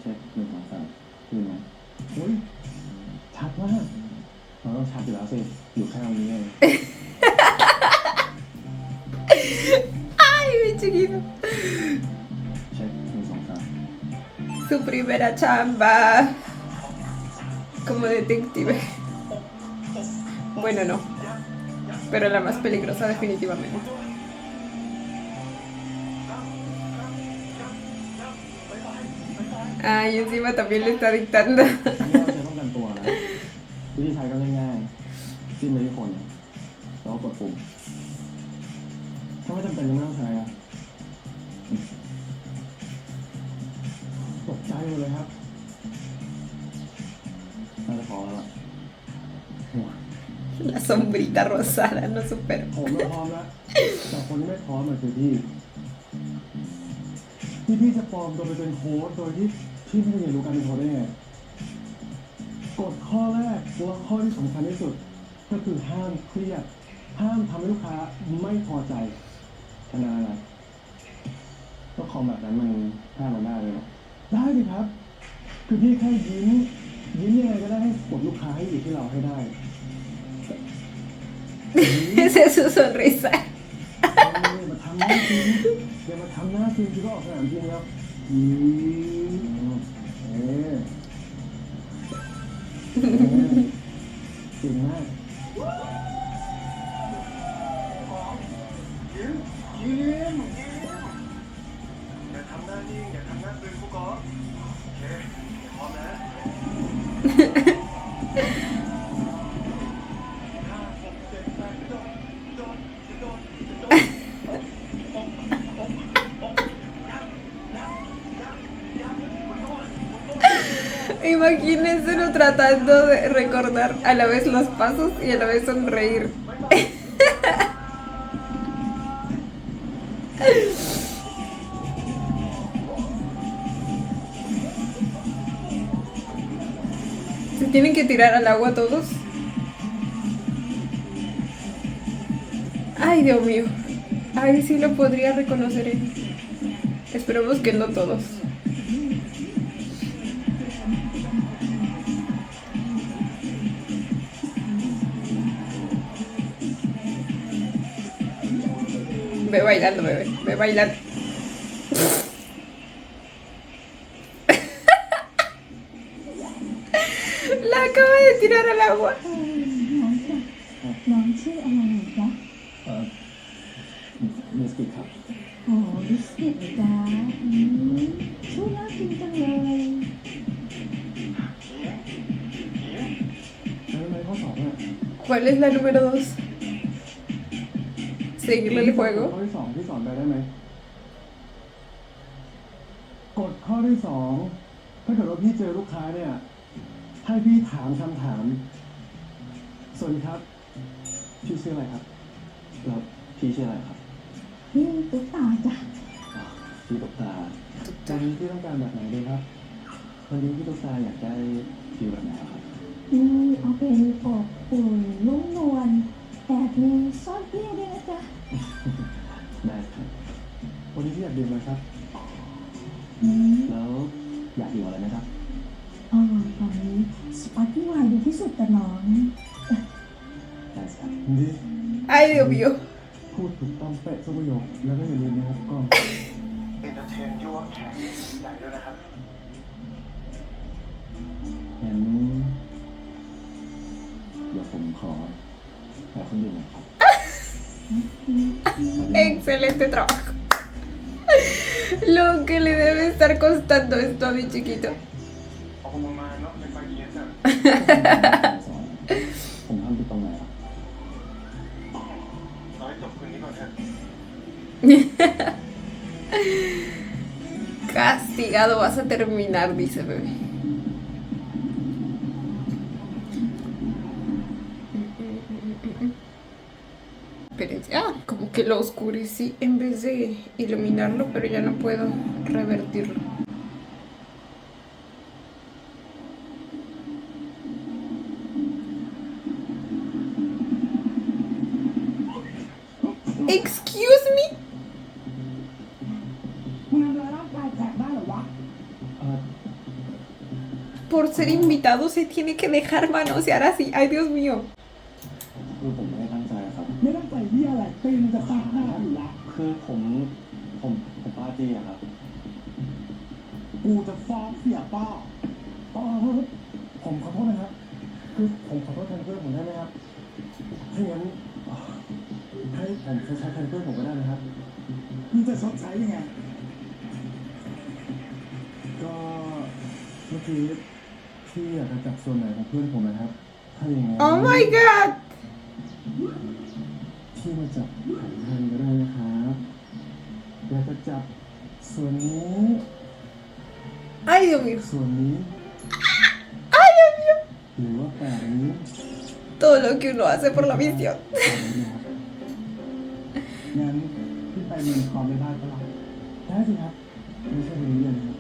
เช็ค1 2 3ขึ้นไหม อุ้ยชัดมาก เราต้องชัดอยู่แล้วสิ อยู่แค่ตรงนี้เอง Ay, mi chiquito. เช็ค1 2 3 Su primera chamba como detective. Bueno, no. Pero la más peligrosa definitivamente. Ay, encima también le está dictando. นี่เราใช้ป้องกันตัวนะ วิธีใช้ก็ง่ายๆจิ้มไปที่คนแล้วก็กดปุ่มถ้าไม่จำเป็นก็ไม่ต้องใช้นะตกใจหมดเลยครับน่าจะพอแล้วล่ะ La sombrita rosada, no supero. ผมก็พร้อมแล้ว แต่คนที่ไม่พร้อมมันคือพี่จะปลอมตัวไปเป็นโค้ชโดยที่พี่ไม่รู้การเป็นโค้ชได้ไงกฎข้อแรกและข้อที่สำคัญที่สุด ก็คือห้ามเครียด ห้ามทำให้ลูกค้าไม่พอใจขนาดอะไรก็คอมแบบนั้นมันห้ามมันได้เลยเหรอได้ดิครับ คือพี่แค่ยิ้มยังไงก็ได้ให้กดลูกค้าให้อยู่ที่เราให้ได้ Esa es su sonrisa. มาทำหน้าจริงอย่ามาทำหน้าจริงที่ก็ออกสนามจริงแล้วจริงมากอย่าทำหน้านิ่งอย่าทำหน้าตึงผู้กองโอเคพร้อมนะImagínenselo tratando de recordar a la vez los pasos y a la vez sonreír. ¿Se tienen que tirar al agua todos? Ay, Dios mío. Ay, sí lo podría reconocer él. Esperemos que no todos. Ve bailando, bebé. Ve bailando. La acaba de tirar al agua. น้องชื่ออะไรจ๊ะ มิสติกครับ โอ้บิสกิตจ๊ะชื่อน่ากินจังเลย แล้วทำไมข้อสอบเนี่ย ¿Cuál es la número 2? Seguirle el juego. ข้อที่ 2ที่สอนไปได้ไหมกฎข้อที่ 2ถ้าเกิดว่าพี่เจอลูกค้าเนี่ยให้พี่ถามคำถามสวัสดีครับพี่ชื่ออะไรครับแล้วพี่ชื่ออะไรครับ พี่ตุ๊กตาจ้ะ อ๋อพี่ตุ๊กตาวันนี้พี่ต้องการแบบไหนดีครับวันนี้พี่ตุ๊กตาอยากได้ฟิลแบบไหนครับ พี่เอาเป็นอบอุ่นนุ่มนวลแอบมีซ่อนเปรี้ยวด้วยนะจ๊ะ ได้ครับวันนี้พี่อยากดื่มไหมครับ แล้วอยากดื่มอะไรไหมครับ ตอนนี้สปาร์ตี้ไวน์ดีที่สุดแต่น้อง ได้ครับดี Ay, Dios mío. พูดถูกต้องเป๊ะทุกประโยคแล้วก็อย่าลืมนะครับกล้องเอนเตอร์เทนยั่วแขกใหญ่ด้วยนะครับงั้นเดี๋ยวผมขอแต่คนดื่มนะครับ Excelente trabajo. Lo que le debe estar costando esto a mi chiquito. ขอบคุณมากๆเนาะเป็นไฟเย็นจ้ะผมทำผิดตรงไหนอ่ะเอาให้จบคืนนี้ก่อนเถอะ Castigado vas a terminar, dice bebé. Espérense. Ah, como que lo oscurecí en vez de iluminarlo, pero ya no puedo revertirlo. Excuse me. มึงทำร้ายร่างกายแขกได้เหรอวะ Por ser invitado se tiene que dejar manosear así. Ay, Dios mío. คือผมไม่ได้ตั้งใจครับ ไม่ต้องใส่เหี้ยอะไรตีมันจะตายหน้าอยู่ละ คือผมปาร์ตี้อะครับ กูจะฟ้องเสียป้อ ผมขอโทษนะครับ คือผมขอโทษแทนเพื่อนผมได้ไหมครับถ้าอย่างนั้นให้ผมชดใช้แทนเพื่อนผมก็ได้นะครับ มึงจะชดใช้ยังไง ก็เมื่อกี้พี่อยากจะจับส่วนไหนของเพื่อนผมนะครับ ถ้าอย่างนั้น Oh my god. พี่มาจับแขนท่านก็ได้นะครับอยากจะจับส่วนนี้ Ay, Dios mío. ส่วนนี้ Ay, Dios mío. หรือว่าแปดนี้ Todo lo que uno hace por la visión. งั้นพี่ไปมีความไม่ได้ก็ได้ ได้สิครับไม่ใช่วันนี้เลยนะครับ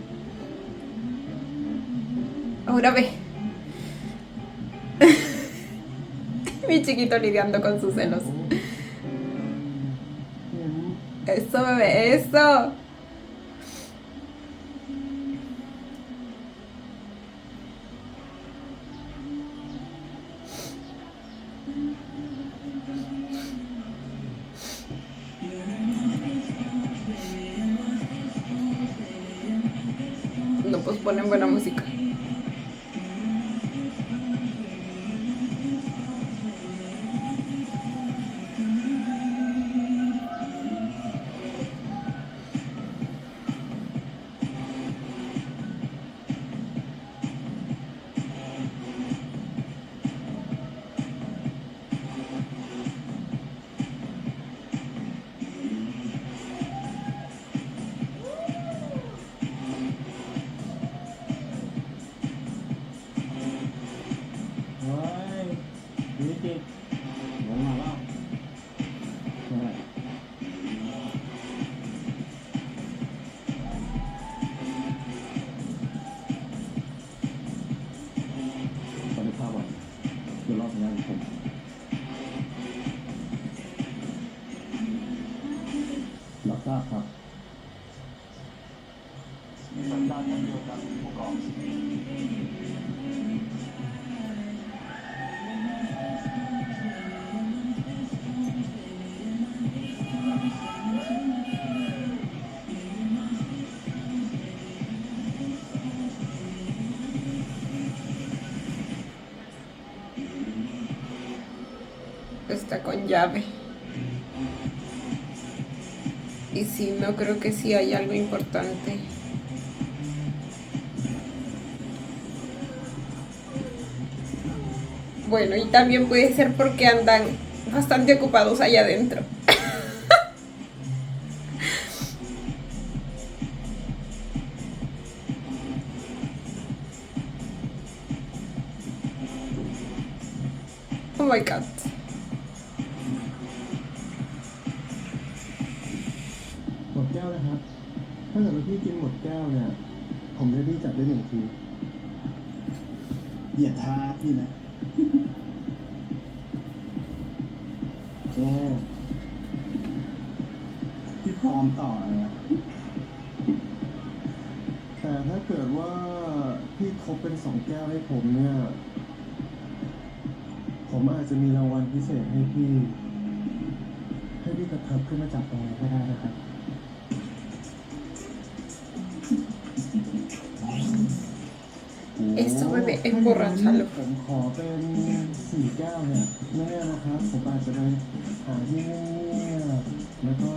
Ahora ve. Mi chiquito lidiando con sus celos. Eso, bebé, eso. No, pues ponen buena música.รับทราบครับ มีสัญญาณอย่างเดียวกันผู้กอง Está con llave. Y sí, no creo que sí hay algo importante. Bueno, y también puede ser porque andan bastante ocupados allá adentro. Oh my god. หมดแก้วนะครับ ถ้าเกิดว่าพี่กินหมดแก้วเนี่ย ผมจะพี่จับได้หนึ่งที อย่าท้าพี่นะ แก้ว พี่พร้อมต่อนะ แต่ถ้าเกิดว่าพี่ครบเป็นสองแก้วให้ผมเนี่ย ผมอาจจะมีรางวัลพิเศษให้พี่ ให้พี่กระเทิบขึ้นมาจับตรงนี้ก็ได้นะครับ Eso, bebé, emborrachalo. ผมขอเป็นสี่แก้วเนี่ยไม่แน่นะครับ ผมอาจจะไปหาที่เงียบๆแล้วก็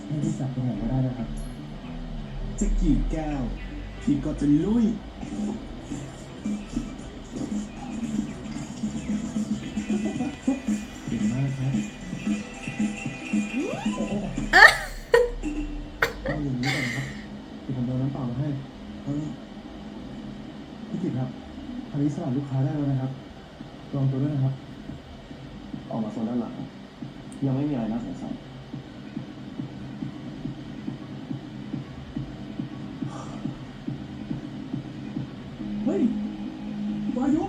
ให้พี่จับตรงไหนก็ได้นะครับ จะกี่แก้ว พี่ก็จะลุย เก่งมากครับเอาอย่างนี้ก่อนนะครับเดี๋ยวผมเอาน้ำเปล่ามาให้พี่กิตครับอันนี้สลับลูกค้าได้แล้วนะครับลองตัวด้วยนะครับ ออกมาโซนด้านหลัง ยังไม่มีอะไรน่าสงสัย เฮ้ย วายุ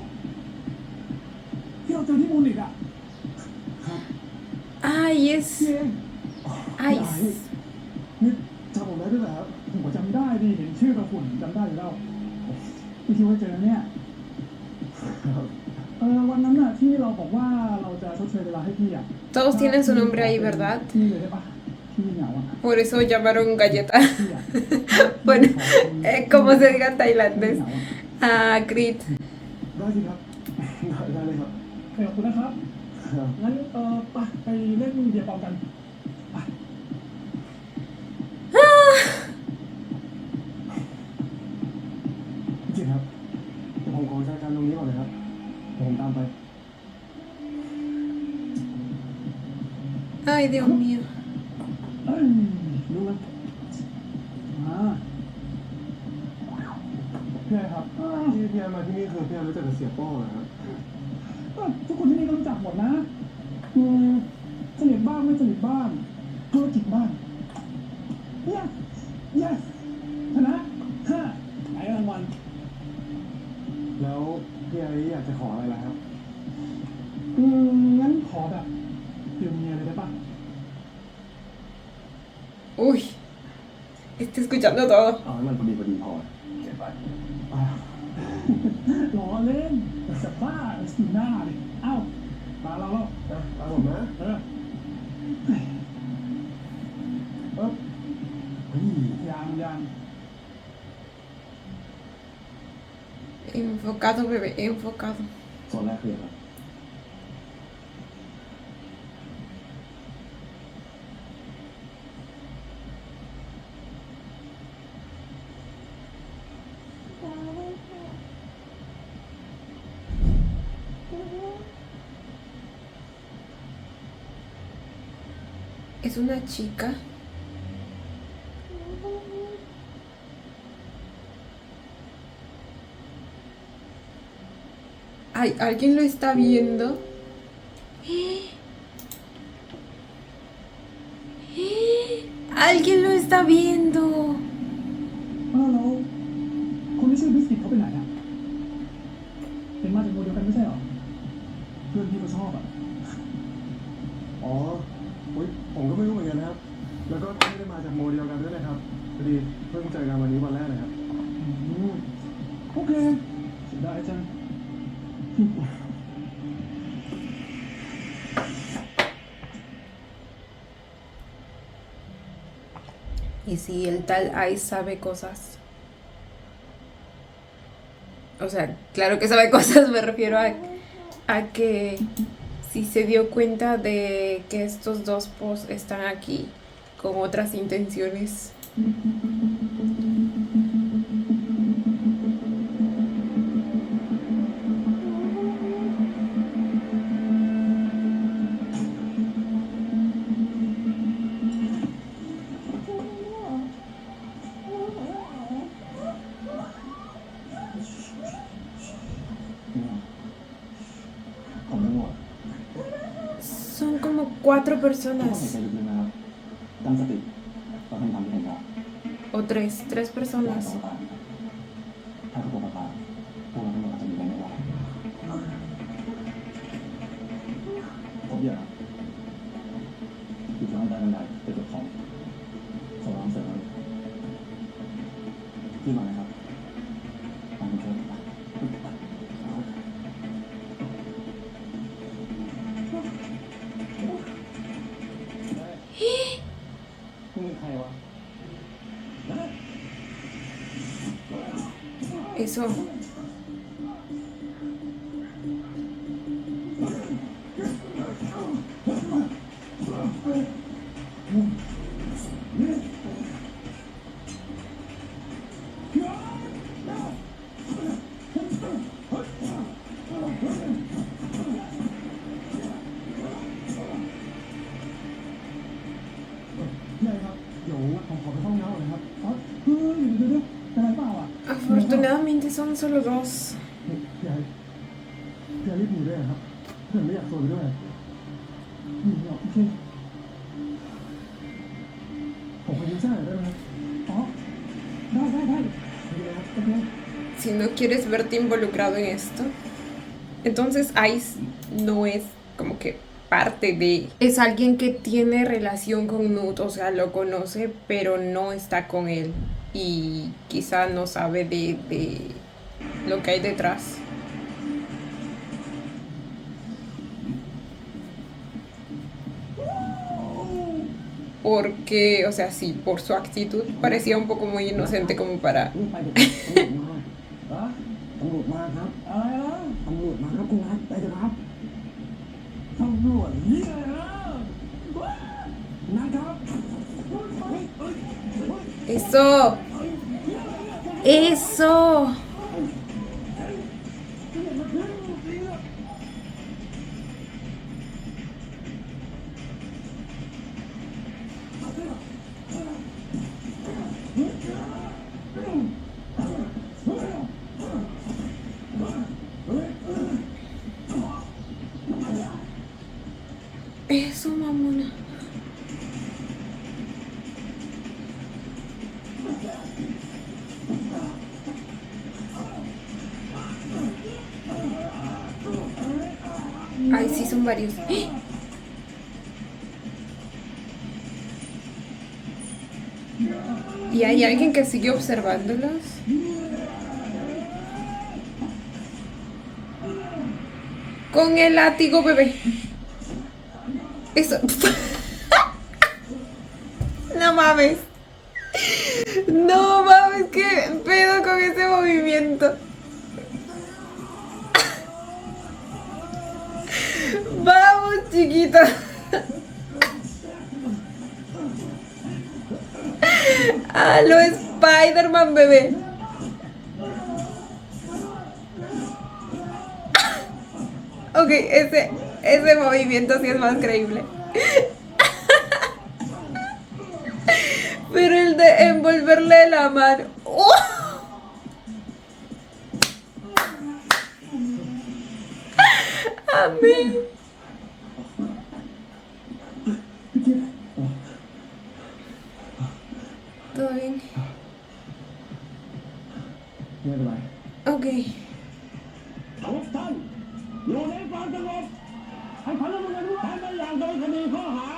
ที่เราเจอที่มูนิกอ่ะ Ah, พี่ yes. เอง Ice. นี่จำผมได้ด้วยเหรอครับผมก็จำได้ดิเห็นชื่อกับฝุ่นจำได้อยู่แล้วที่ที่ว่าเจอเนี่ยวันนั้นน่ะที่เราบอกว่าเราจะชดเชยเวลาให้พี่อ่ะ Todos tienen su nombre ahí, ¿verdad? พี่เลยได้ปะพี่เหงาอ่ะ Por eso llamaron galleta. พี่อ่ะ Bueno, como se diga en tailandés. Ah, Grit. ได้สิครับ ได้เลยครับ ขอบคุณนะครับ งั้นไปเล่นเบียร์ปองกันไป จริงครับแต่ผมขอจัดการตรงนี้ก่อนเลยครับเดี๋ยวผมตามไป Ay, Dios mío. รู้แล้วพี่ไอ้ครับ ที่พี่ไอ้มาที่นี่คือพี่ไอ้รู้จักกับเสียโป้เหรอครับ ทุกคนที่นี่ก็รู้จักหมดนะสนิทบ้างไม่สนิทบ้างธุรกิจบ้าง yes ชนะไหนรางวัล แล้วพี่ไอ้อยากจะขออะไรล่ะครับ งั้นขอแบบเดี๋ยวเมียเลยได้ปะ Uy. Estoy escuchando todo. เอาให้มันพอดีพอเก็บไป ล้อเล่นจะบ้าสีหน้าดิเอ้าตาเราแล้ว ตามผมนะ เออ เฮ้ย ยัง Enfocado, bebé, enfocado. โซนแรกคืออะไร Es una chica. Ay, ¿alguien lo está viendo? ¡Alguien lo está viendo! แล้วคนที่ชื่อบิสกิตเขาไปไหนอ่ะเป็นมาจากโมเดียวกันไม่ใช่หรอเพื่อนพี่ก็ชอบอ่ะ อ๋อโอ๊ยผมก็ไม่รู้เหมือนกันนะครับ แล้วก็ไม่ได้มาจากโมเดียวกันด้วยนะครับพอดีเพิ่งเจอกันวันนี้วันแรกนะครับ โอเคเสียดายจัง Y si el tal Ice sabe cosas. O sea, claro que sabe cosas, me refiero a que si se dio cuenta de que estos dos posts están aquí con otras intenciones. Son como 4 personas. ตั้งสติเราทำตามที่เห็นครับ O 3 personas. ถ้าทุกคนประกาศพวกเราทั้งหมดอาจจะมีแรงไม่ไหวพบอย่างอยู่ทางด้านบันไดไปเก็บของสว่างเสร็จแล้วที่มานะครับตามคุณเชิญไปคุณเป็นใครวะ Eso. Afortunadamente son solo 2. พี่ไอ้รีบหนีด้วยครับเพื่อนไม่อยากโดนไปด้วยหนีออก ผมขอยืมเสื้อหน่อยได้ไหมครับอ๋อได้ได้โอเค Si no quieres verte involucrado en esto, entonces Ice no es como que parte de... Es alguien que tiene relación con Nut, o sea, lo conoce, pero no está con él. Y quizá no sabe de lo que hay detrás. Porque, o sea, sí, por su actitud parecía un poco muy inocente como para... นี่ไปเถอะครับตำรวจมาครับ อะไรนะ ตำรวจมาครับคุณนัทไปเถอะครับ ตำรวจเหี้ยนะ นัทครับ Eso. Eso. Eso, mamona. Ay, sí, son varios. ¿Y hay alguien que sigue observándolos? Con el látigo, bebé. Eso. No mames. No mames, qué pedo con ese movimiento. Vamos, chiquita. A lo Spider-Man, bebé. Ok, ese movimiento sí es más creíble. Pero el de envolverle la mano. ¡Oh! Amén. ¿Todo bien? ไม่เป็นไร Ok. ทุกท่านอยู่ในความสงบให้พลเมืองท่านไม่อยากโดนคดีข้อหา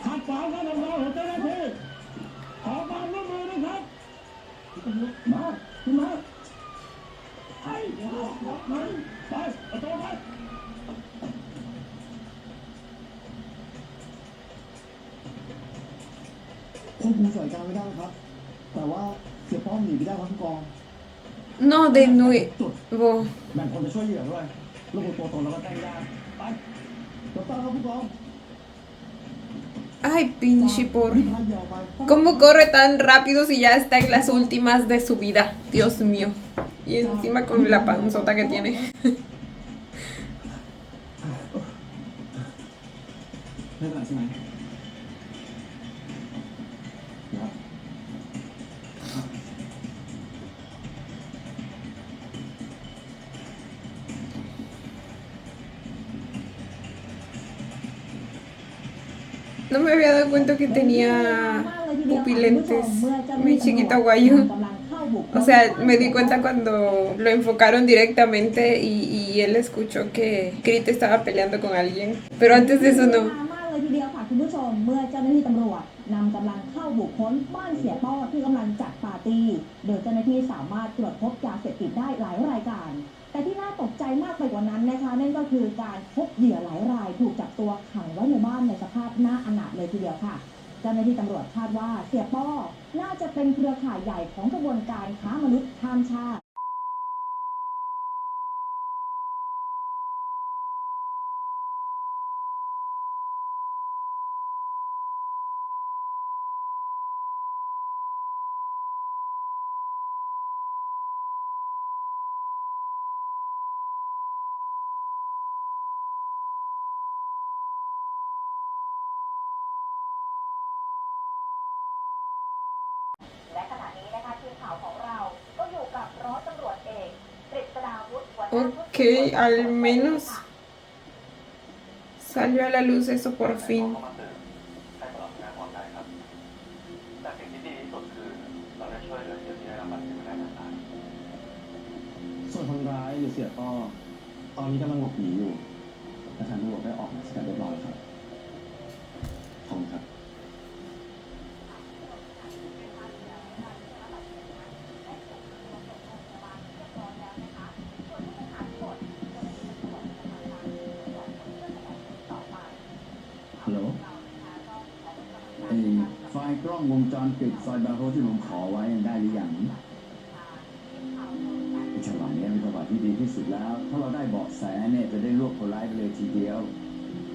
ขัดขวางการทำงานของเจ้าหน้าที่ขอความร่วมมือนะครับมาคุณมาไปไปเอาตัวไปควบคุมสถานการณ์ไม่ได้ครับ แต่ว่าเสียป้อมหนีไปได้ครับผู้กอง No, de nuevo. แบ่งคนไปช่วยเหยื่อด้วยระบุตัวตนแล้วก็แจ้งญาติไปตัวตั้งครับผู้กอง Ay, pinche por. รีบพาเหยื่อออกไป ¿Cómo corre tan rápido si ya está en las últimas de su vida? Dios mío. Y encima con la panzota que tiene. ไม่เป็นไรใช่ไหมครับ No me había dado cuenta que tenía pupilentes. Muy chiquito guayo. O sea, me di cuenta cuando lo enfocaron directamente y él escuchó que Crit estaba peleando con alguien. Pero antes de eso no. มากเลยทีเดียวค่ะคุณผู้ชมเมื่อเจ้าหน้าที่ตำรวจนำกำลังเข้าบุคคลบ้านเสียป้อที่กำลังจัดปาร์ตี้โดยเจ้าหน้าที่สามารถตรวจพบยาเสพติดได้หลายรายการแต่ที่น่าตกใจมากไปกว่านั้นนะคะนั่นก็คือการพบเหยื่อหลายรายถูกจับตัวขังไว้ในบ้านในสภาพน่าอนาถเลยทีเดียวค่ะเจ้าหน้าที่ตำรวจคาดว่าเสียป้อน่าจะเป็นเครือข่ายใหญ่ของกระบวนการค้ามนุษย์ข้ามชาติ และขณะนี้นะคะทีมข่าวของเราก็อยู่กับร้อยตำรวจเอกกฤษดาวุฒิหัวหน้าชุด Ok, al menos Salió a la luz eso por fin. ให้สำหรับงานปลอดภัยครับแต่สิ่งที่ดีที่สุดคือเราได้ช่วยเหลือเหยื่อที่ได้รับบาดเจ็บมาได้นาน ส่วนคนร้ายหรือเสียต้อตอนนี้กำลังหลบหนีอยู่และทางตำรวจได้ออกหมายสกัดเรียบร้อยครับขอบคุณครับ ฮัลโหลไอ้ไฟล์กล้องวงจรปิดซอยบาร์โฮสที่ผมขอไว้ยังได้หรือยังจังหวะนี้เป็นจังหวะที่ดีที่สุดแล้ว ถ้าเราได้เบาะแสเนี่ยจะได้รวบคนร้ายไปเลยทีเดียว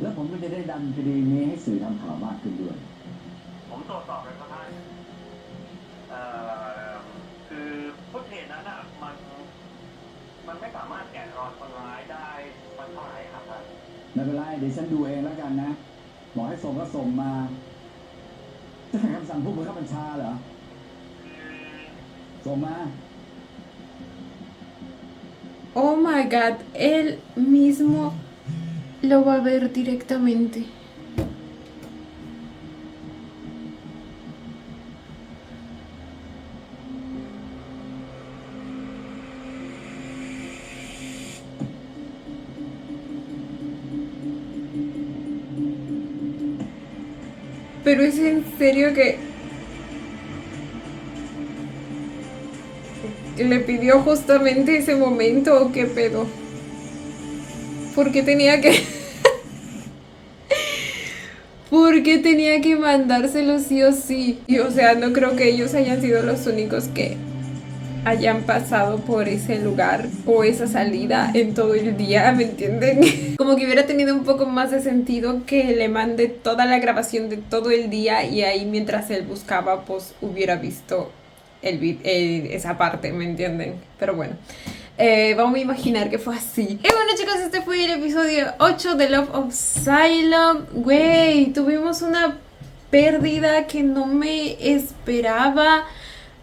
แล้วผมก็จะได้ดันคดีนี้ให้สื่อทำข่าวมากขึ้นด้วย ๆผมตรวจสอบเลยก็ได้คือฟุตเทจนั้นอ่ะมันไม่สามารถแกะรอยคนร้ายได้มันเท่าไหร่ครับท่าน ไม่เป็นไรเดี๋ยวฉันดูเองแล้วกันนะ บอกให้ส่งก็ส่งมา จะขัดคำสั่งผู้บังคับบัญชาเหรอ ส่งมา Oh my god, él mismo lo va a ver directamente. Pero es en serio que le pidió justamente ese momento o qué pedo. ¿Por qué tenía que ¿por qué tenía que mandárselo sí o sí? Y, o sea, no creo que ellos hayan sido los únicos que hayan pasado por ese lugar o esa salida en todo el día, ¿me entienden? Como que hubiera tenido un poco más de sentido que le mande toda la grabación de todo el día y ahí mientras él buscaba pues hubiera visto esa parte, ¿me entienden? Pero bueno, vamos a imaginar que fue así. Y bueno chicos, este fue el episodio 8 de Love of Asylum. Güey, tuvimos una pérdida que no me esperaba.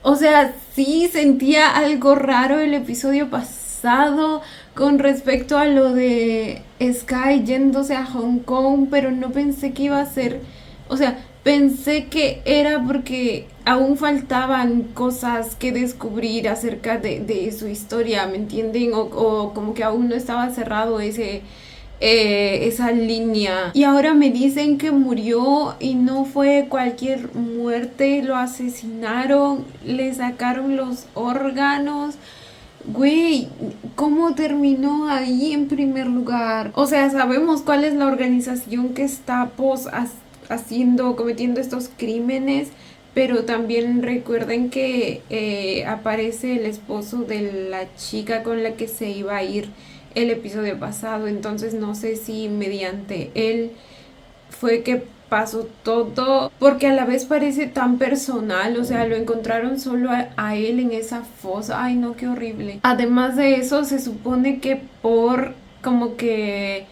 O sea, sí sentía algo raro el episodio pasado con respecto a lo de Sky yéndose a Hong Kong, pero no pensé que iba a ser, o sea, pensé que era porque aún faltaban cosas que descubrir acerca de su historia, ¿me entienden? O como que aún no estaba cerrado esa línea. Y ahora me dicen que murió y no fue cualquier muerte, lo asesinaron, le sacaron los órganos. Güey, ¿cómo terminó ahí en primer lugar? O sea, sabemos cuál es la organización que está cometiendo estos crímenes, pero también recuerden que aparece el esposo de la chica con la que se iba a ir el episodio pasado, entonces no sé si mediante él fue que pasó todo, porque a la vez parece tan personal, o sea, lo encontraron solo a él en esa fosa. Ay no, qué horrible. Además de eso, se supone que por como que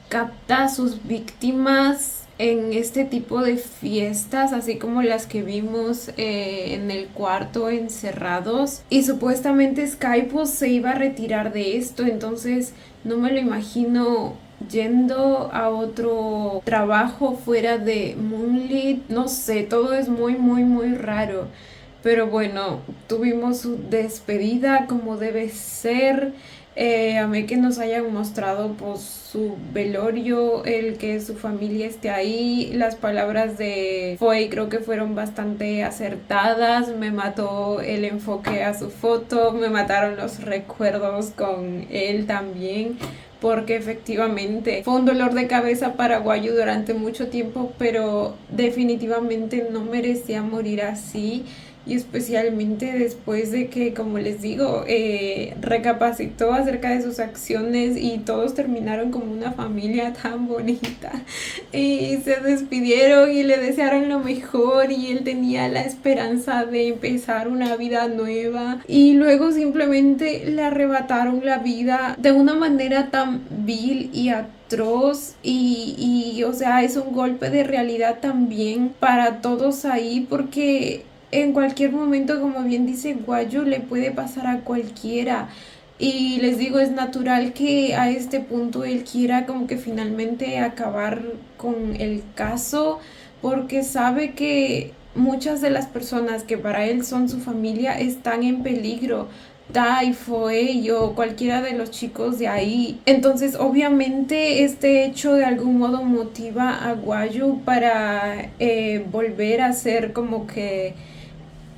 capta a sus víctimas en este tipo de fiestas, así como las que vimos en el cuarto encerrados, y supuestamente Sky pues se iba a retirar de esto, entonces no me lo imagino yendo a otro trabajo fuera de Moonlit. No sé, todo es muy muy raro, pero bueno, tuvimos su despedida como debe ser. Amé que nos hayan mostrado pues su velorio, el que su familia esté ahí. Las palabras de Foy creo que fueron bastante acertadas. Me mató el enfoque a su foto, me mataron los recuerdos con él también, porque efectivamente fue un dolor de cabeza para Guayu durante mucho tiempo, pero definitivamente no merecía morir así. Y especialmente después de que, como les digo, recapacitó acerca de sus acciones y todos terminaron como una familia tan bonita. Y se despidieron y le desearon lo mejor y él tenía la esperanza de empezar una vida nueva. Y luego simplemente le arrebataron la vida de una manera tan vil y atroz y o sea, es un golpe de realidad también para todos ahí, porque en cualquier momento, como bien dice Guayu, le puede pasar a cualquiera. Y les digo, es natural que a este punto él quiera como que finalmente acabar con el caso, porque sabe que muchas de las personas que para él son su familia están en peligro. Tai, Foey o cualquiera de los chicos de ahí. Entonces obviamente este hecho de algún modo motiva a Guayu para volver a ser como que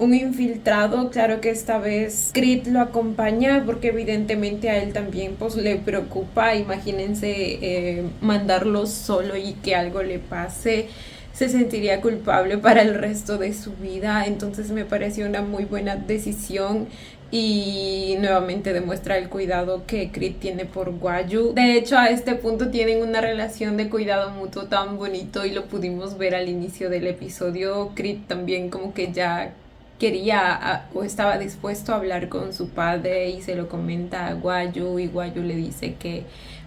un infiltrado. Claro que esta vez Creed lo acompaña porque evidentemente a él también pues le preocupa. Imagínense mandarlo solo y que algo le pase. Se sentiría culpable para el resto de su vida. Entonces me pareció una muy buena decisión y nuevamente demuestra el cuidado que Creed tiene por Guayu. De hecho, a este punto tienen una relación de cuidado mutuo tan bonito y lo pudimos ver al inicio del episodio. Creed también como que ya quería o estaba dispuesto a hablar con su padre y se lo comenta a Guayu y Guayu le dice que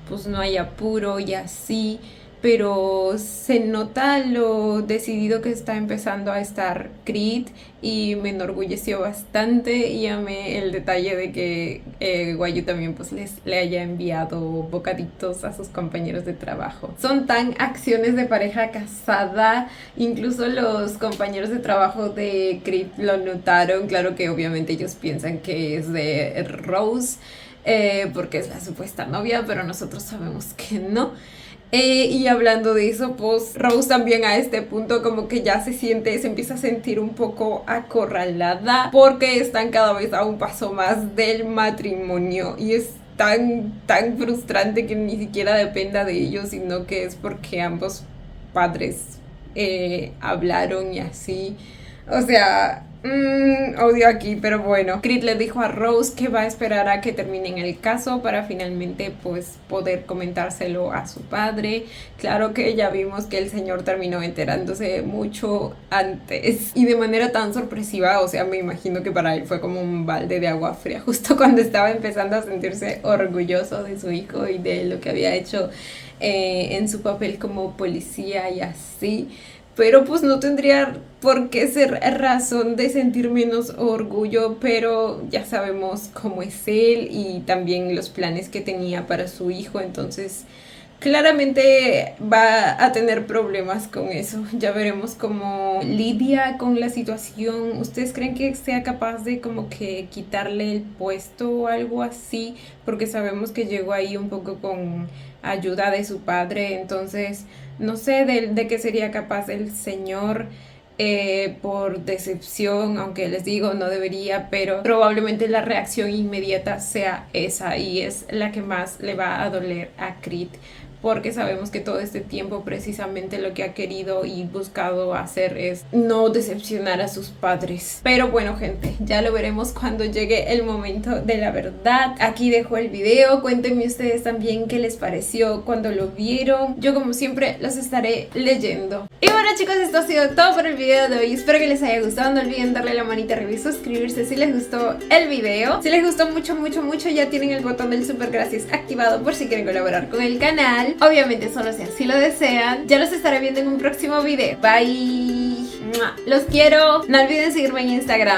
pues no hay apuro y así. Pero se nota lo decidido que está empezando a estar Creed y me enorgulleció bastante y amé el detalle de que Guayu también pues le haya enviado bocaditos a sus compañeros de trabajo. Son tan acciones de pareja casada, incluso los compañeros de trabajo de Creed lo notaron. Claro que obviamente ellos piensan que es de Rose porque es la supuesta novia, pero nosotros sabemos que no. Y hablando de eso, pues Rose también a este punto como que ya se empieza a sentir un poco acorralada porque están cada vez a un paso más del matrimonio y es tan frustrante que ni siquiera dependa de ellos, sino que es porque ambos padres hablaron y así. O sea, odio aquí, pero bueno. Creed le dijo a Rose que va a esperar a que terminen el caso para finalmente pues poder comentárselo a su padre. Claro que ya vimos que el señor terminó enterándose mucho antes y de manera tan sorpresiva. O sea, me imagino que para él fue como un balde de agua fría justo cuando estaba empezando a sentirse orgulloso de su hijo y de lo que había hecho en su papel como policía y así. Pero pues no tendría por qué ser razón de sentir menos orgullo, pero ya sabemos cómo es él y también los planes que tenía para su hijo, entonces claramente va a tener problemas con eso. Ya veremos cómo lidia con la situación. ¿Ustedes creen que sea capaz de como que quitarle el puesto o algo así? Porque sabemos que llegó ahí un poco con ayuda de su padre, entonces no sé de qué sería capaz el señor por decepción, aunque les digo no debería, pero probablemente la reacción inmediata sea esa y es la que más le va a doler a Creed, porque sabemos que todo este tiempo precisamente lo que ha querido y buscado hacer es no decepcionar a sus padres. Pero bueno, gente, ya lo veremos cuando llegue el momento de la verdad. Aquí dejo el video, cuéntenme ustedes también qué les pareció cuando lo vieron. Yo como siempre los estaré leyendo. Y bueno chicos, esto ha sido todo por el video de hoy. Espero que les haya gustado, no olviden darle la manita arriba y suscribirse si les gustó el video. Si les gustó mucho, ya tienen el botón del super gracias activado por si quieren colaborar con el canal. Obviamente solo si así lo desean. Ya los estaré viendo en un próximo video. Bye. Los quiero. No olviden seguirme en Instagram.